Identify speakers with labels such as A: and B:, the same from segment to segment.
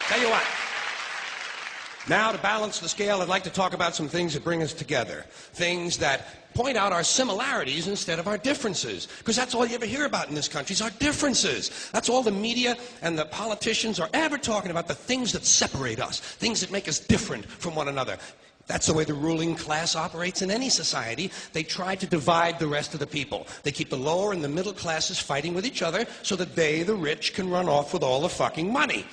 A: Tell you what. Now, to balance the scale, I'd like to talk about some things that bring us together. Things that point out our similarities instead of our differences. Because that's all you ever hear about in this country is our differences. That's all the media and the politicians are ever talking about, the things that separate us, things that make us different from one another. That's the way the ruling class operates in any society. They try to divide the rest of the people. They keep the lower and the middle classes fighting with each other so that they, the rich, can run off with all the fucking money.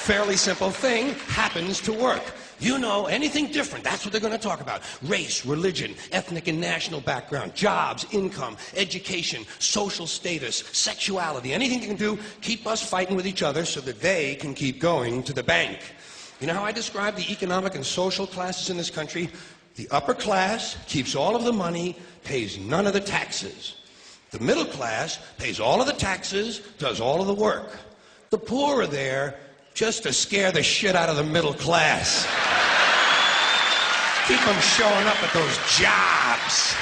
A: Fairly simple thing, happens to work. You know, anything different, that's what they're going to talk about. Race, religion, ethnic and national background, jobs, income, education, social status, sexuality, anything you can do, keep us fighting with each other so that they can keep going to the bank. You know how I describe the economic and social classes in this country? The upper class keeps all of the money, pays none of the taxes. The middle class pays all of the taxes, does all of the work. The poor are there just to scare the shit out of the middle class. Keep them showing up at those jobs.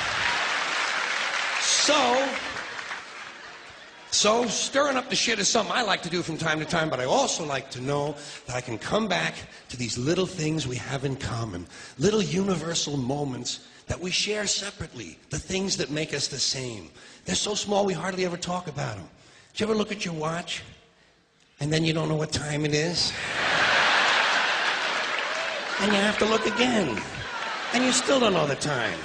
A: So stirring up the shit is something I like to do from time to time, but I also like to know that I can come back to these little things we have in common, little universal moments that we share separately, the things that make us the same. They're so small we hardly ever talk about them. Did you ever look at your watch and then you don't know what time it is? And you have to look again, and you still don't know the time.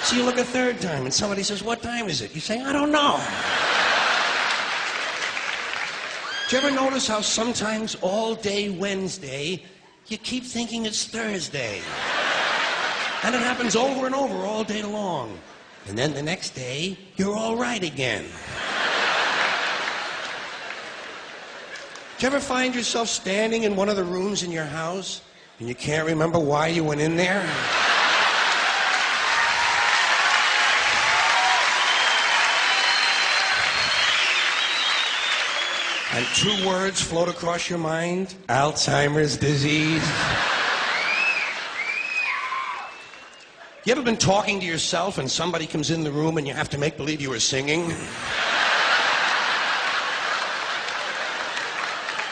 A: So you look a third time, and somebody says, "What time is it?" You say, "I don't know." Do you ever notice how sometimes all day Wednesday, you keep thinking it's Thursday? And it happens over and over all day long. And then the next day, you're all right again. Do you ever find yourself standing in one of the rooms in your house and you can't remember why you went in there? And two words float across your mind: Alzheimer's disease. You ever been talking to yourself and somebody comes in the room and you have to make believe you were singing?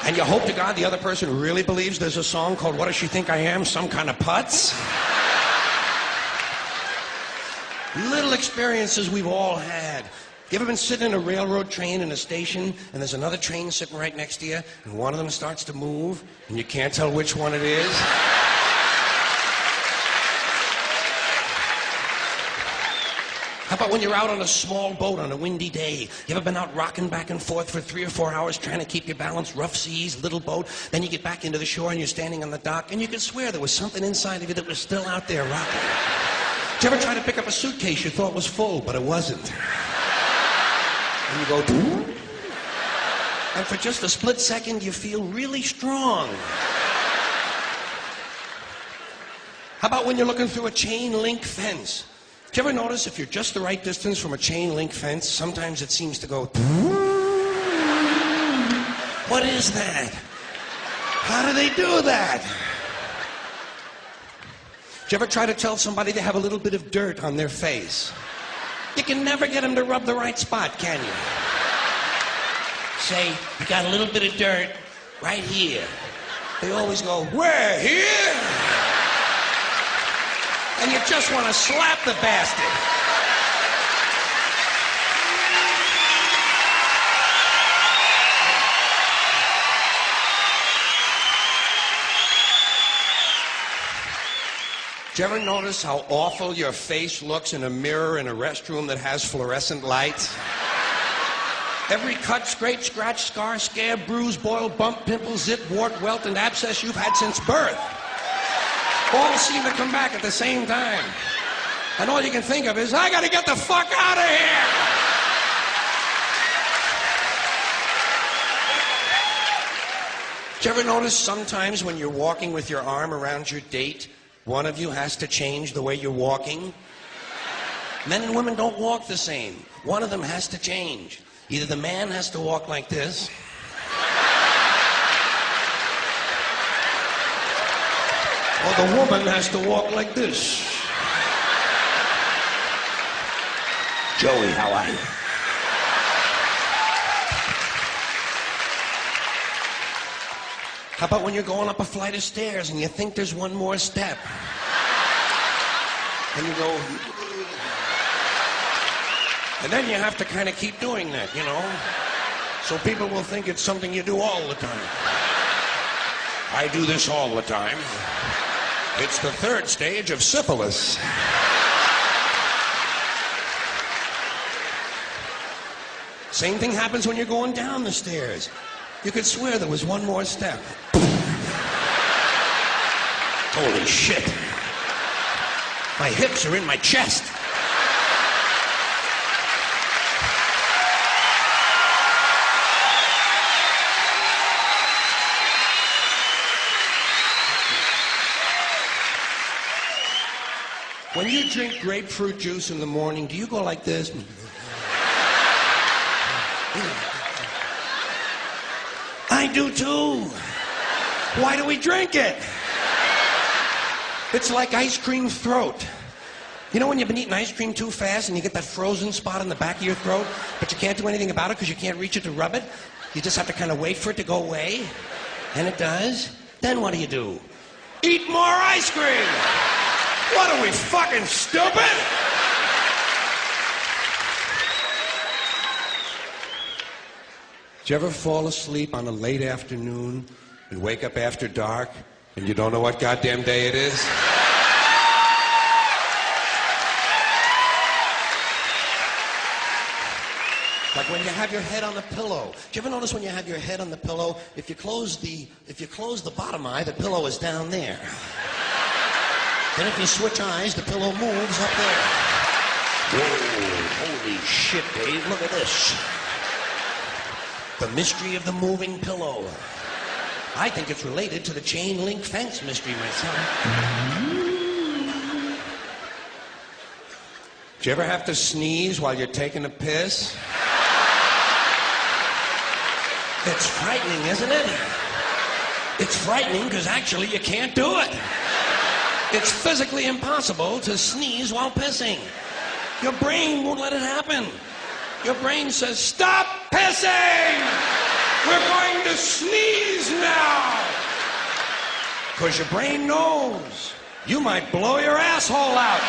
A: And you hope to God the other person really believes there's a song called "What Does She Think I Am? Some Kind of Putz?" Little experiences we've all had. You ever been sitting in a railroad train in a station and there's another train sitting right next to you and one of them starts to move and you can't tell which one it is? How about when you're out on a small boat on a windy day? You ever been out rocking back and forth for 3 or 4 hours trying to keep your balance? Rough seas, little boat. Then you get back into the shore and you're standing on the dock and you can swear there was something inside of you that was still out there rocking. Did you ever try to pick up a suitcase you thought was full, but it wasn't? And you go, "Doo?" And for just a split second, you feel really strong. How about when you're looking through a chain link fence? Do you ever notice if you're just the right distance from a chain link fence, sometimes it seems to go, "Doo?" What is that? How do they do that? Do you ever try to tell somebody they have a little bit of dirt on their face? You can never get them to rub the right spot, can you? Say, "You got a little bit of dirt right here." They always go, "Where? Here?" And you just want to slap the bastard. Do you ever notice how awful your face looks in a mirror in a restroom that has fluorescent lights? Every cut, scrape, scratch, scar, scab, bruise, boil, bump, pimple, zit, wart, welt, and abscess you've had since birth all seem to come back at the same time. And all you can think of is, "I gotta get the fuck out of here!" Do you ever notice sometimes when you're walking with your arm around your date, one of you has to change the way you're walking? Men and women don't walk the same. One of them has to change. Either the man has to walk like this, or the woman has to walk like this. Joey, how are you? How about when you're going up a flight of stairs and you think there's one more step? And you go... And then you have to kind of keep doing that, you know? So people will think it's something you do all the time. I do this all the time. It's the third stage of syphilis. Same thing happens when you're going down the stairs. You could swear there was one more step. Holy shit. My hips are in my chest. When you drink grapefruit juice in the morning, do you go like this? I do too. Why do we drink it? It's like ice cream throat. You know when you've been eating ice cream too fast and you get that frozen spot on the back of your throat, but you can't do anything about it because you can't reach it to rub it? You just have to kind of wait for it to go away. And it does. Then what do? Eat more ice cream! What are we, fucking stupid? Did you ever fall asleep on a late afternoon and wake up after dark and you don't know what goddamn day it is? Like when you have your head on the pillow. Do you ever notice when you have your head on the pillow, if you close the bottom eye, the pillow is down there. Then if you switch eyes, the pillow moves up there. Whoa, holy shit, Dave, look at this. The mystery of the moving pillow. I think it's related to the chain link fence mystery myself. Do you ever have to sneeze while you're taking a piss? It's frightening, isn't it? It's frightening because actually you can't do it. It's physically impossible to sneeze while pissing. Your brain won't let it happen. Your brain says, stop pissing! We're going to sneeze now! Because your brain knows you might blow your asshole out.